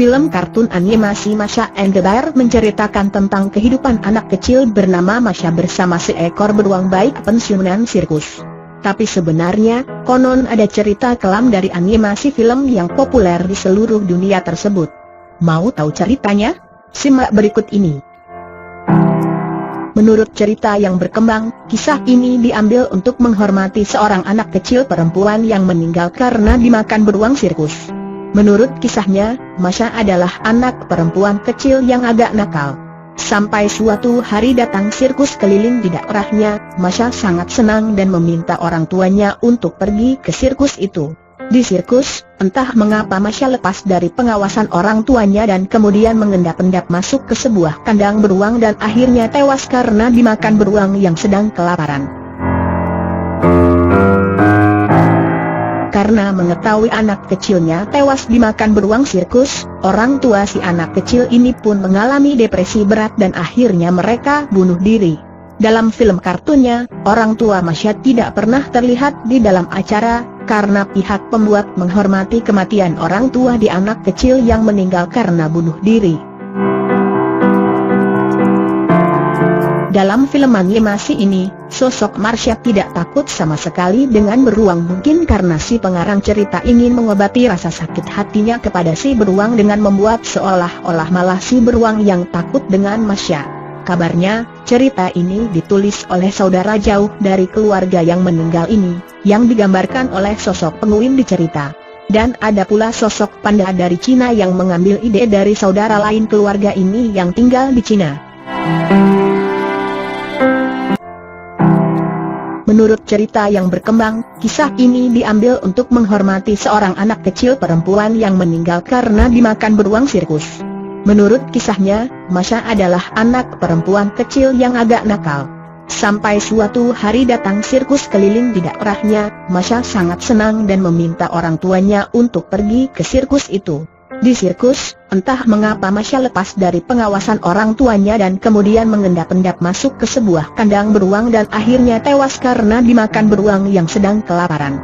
Film kartun animasi Masha and the Bear menceritakan tentang kehidupan anak kecil bernama Masha bersama seekor beruang baik pensiunan sirkus. Tapi sebenarnya, konon ada cerita kelam dari animasi film yang populer di seluruh dunia tersebut. Mau tahu ceritanya? Simak berikut ini. Menurut cerita yang berkembang, kisah ini diambil untuk menghormati seorang anak kecil perempuan yang meninggal karena dimakan beruang sirkus. Menurut kisahnya, Masha adalah anak perempuan kecil yang agak nakal. Sampai suatu hari datang sirkus keliling di daerahnya, Masha sangat senang dan meminta orang tuanya untuk pergi ke sirkus itu. Di sirkus, entah mengapa Masha lepas dari pengawasan orang tuanya dan kemudian mengendap-endap masuk ke sebuah kandang beruang dan akhirnya tewas karena dimakan beruang yang sedang kelaparan. Karena mengetahui anak kecilnya tewas dimakan beruang sirkus, orang tua si anak kecil ini pun mengalami depresi berat dan akhirnya mereka bunuh diri. Dalam film kartunnya, orang tua Masha tidak pernah terlihat di dalam acara, karena pihak pembuat menghormati kematian orang tua di anak kecil yang meninggal karena bunuh diri. Dalam film animasi ini, sosok Marsha tidak takut sama sekali dengan beruang, mungkin karena si pengarang cerita ingin mengobati rasa sakit hatinya kepada si beruang dengan membuat seolah-olah malah si beruang yang takut dengan Marsha. Kabarnya, cerita ini ditulis oleh saudara jauh dari keluarga yang meninggal ini, yang digambarkan oleh sosok penguin di cerita. Dan ada pula sosok panda dari Cina yang mengambil ide dari saudara lain keluarga ini yang tinggal di Cina. Menurut cerita yang berkembang, kisah ini diambil untuk menghormati seorang anak kecil perempuan yang meninggal karena dimakan beruang sirkus. Menurut kisahnya, Masha adalah anak perempuan kecil yang agak nakal. Sampai suatu hari datang sirkus keliling di daerahnya, Masha sangat senang dan meminta orang tuanya untuk pergi ke sirkus itu. Di sirkus, entah mengapa Masha lepas dari pengawasan orang tuanya dan kemudian mengendap-endap masuk ke sebuah kandang beruang dan akhirnya tewas karena dimakan beruang yang sedang kelaparan.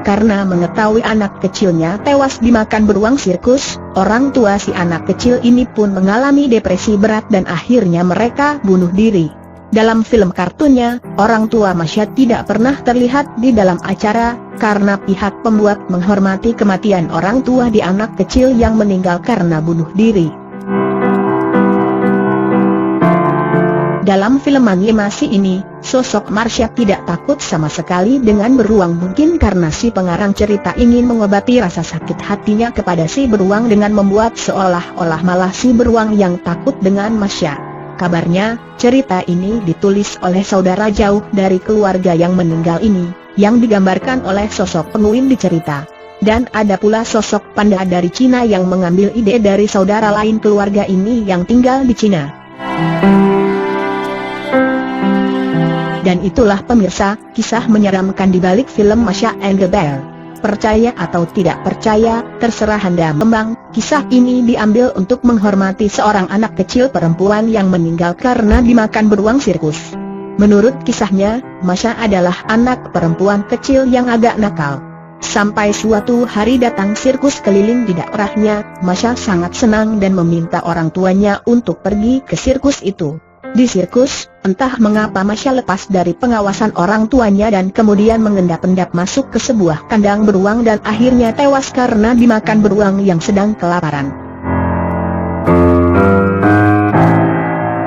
Karena mengetahui anak kecilnya tewas dimakan beruang sirkus, orang tua si anak kecil ini pun mengalami depresi berat dan akhirnya mereka bunuh diri. Dalam film kartunnya, orang tua Masha tidak pernah terlihat di dalam acara, karena pihak pembuat menghormati kematian orang tua di anak kecil yang meninggal karena bunuh diri. Dalam film animasi ini, sosok Marsha tidak takut sama sekali dengan beruang, mungkin karena si pengarang cerita ingin mengobati rasa sakit hatinya kepada si beruang dengan membuat seolah-olah malah si beruang yang takut dengan Masha. Kabarnya, cerita ini ditulis oleh saudara jauh dari keluarga yang meninggal ini, yang digambarkan oleh sosok penguin di cerita. Dan ada pula sosok panda dari Cina yang mengambil ide dari saudara lain keluarga ini yang tinggal di Cina. Dan itulah pemirsa, kisah menyeramkan di balik film Masha and the Bear. Percaya atau tidak percaya, terserah Anda. Kisah ini diambil untuk menghormati seorang anak kecil perempuan yang meninggal karena dimakan beruang sirkus. Menurut kisahnya, Masha adalah anak perempuan kecil yang agak nakal. Sampai suatu hari datang sirkus keliling di daerahnya, Masha sangat senang dan meminta orang tuanya untuk pergi ke sirkus itu. Di sirkus, entah mengapa Masha lepas dari pengawasan orang tuanya dan kemudian mengendap-endap masuk ke sebuah kandang beruang dan akhirnya tewas karena dimakan beruang yang sedang kelaparan.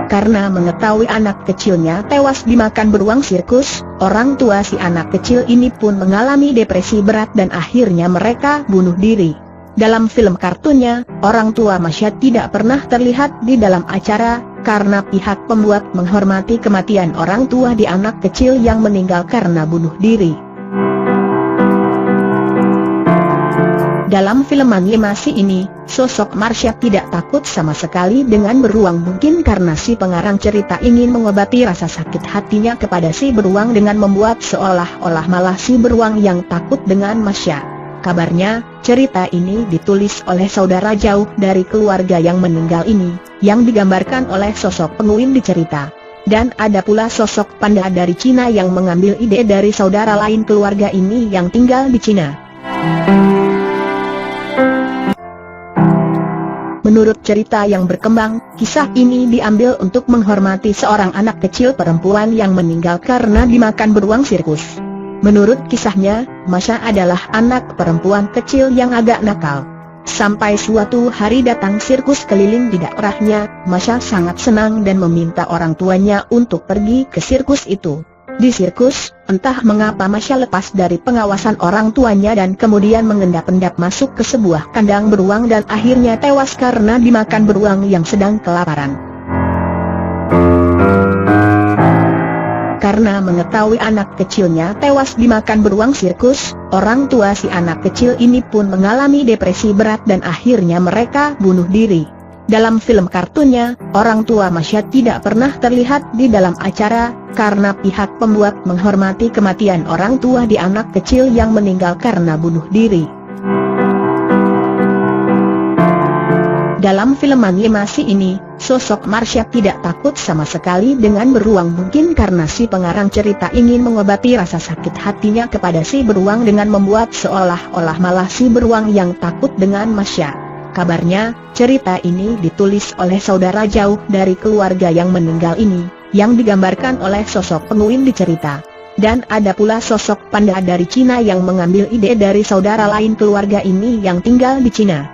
Karena mengetahui anak kecilnya tewas dimakan beruang sirkus, orang tua si anak kecil ini pun mengalami depresi berat dan akhirnya mereka bunuh diri. Dalam film kartunnya, orang tua Masha tidak pernah terlihat di dalam acara, karena pihak pembuat menghormati kematian orang tua di anak kecil yang meninggal karena bunuh diri. Dalam film animasi ini, sosok Marsha tidak takut sama sekali dengan beruang, mungkin karena si pengarang cerita ingin mengobati rasa sakit hatinya kepada si beruang dengan membuat seolah-olah malah si beruang yang takut dengan Masha. Kabarnya, cerita ini ditulis oleh saudara jauh dari keluarga yang meninggal ini, yang digambarkan oleh sosok penguin di cerita. Dan ada pula sosok panda dari Cina yang mengambil ide dari saudara lain keluarga ini yang tinggal di Cina. Menurut cerita yang berkembang, kisah ini diambil untuk menghormati seorang anak kecil perempuan yang meninggal karena dimakan beruang sirkus. Menurut kisahnya, Masha adalah anak perempuan kecil yang agak nakal. Sampai suatu hari datang sirkus keliling di daerahnya, Masha sangat senang dan meminta orang tuanya untuk pergi ke sirkus itu. Di sirkus, entah mengapa Masha lepas dari pengawasan orang tuanya dan kemudian mengendap-endap masuk ke sebuah kandang beruang dan akhirnya tewas karena dimakan beruang yang sedang kelaparan. Karena mengetahui anak kecilnya tewas dimakan beruang sirkus, orang tua si anak kecil ini pun mengalami depresi berat dan akhirnya mereka bunuh diri. Dalam film kartunnya, orang tua Masha tidak pernah terlihat di dalam acara, karena pihak pembuat menghormati kematian orang tua di anak kecil yang meninggal karena bunuh diri. Dalam film animasi ini, sosok Marsha tidak takut sama sekali dengan beruang, mungkin karena si pengarang cerita ingin mengobati rasa sakit hatinya kepada si beruang dengan membuat seolah-olah malah si beruang yang takut dengan Marsha. Kabarnya, cerita ini ditulis oleh saudara jauh dari keluarga yang meninggal ini, yang digambarkan oleh sosok penguin di cerita. Dan ada pula sosok panda dari Cina yang mengambil ide dari saudara lain keluarga ini yang tinggal di Cina.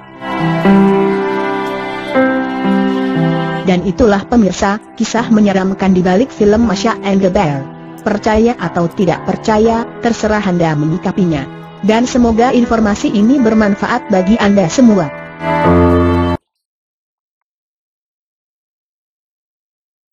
Dan itulah pemirsa, kisah menyeramkan di balik film Masha and the Bear. Percaya atau tidak percaya, terserah Anda menyikapinya. Dan semoga informasi ini bermanfaat bagi Anda semua.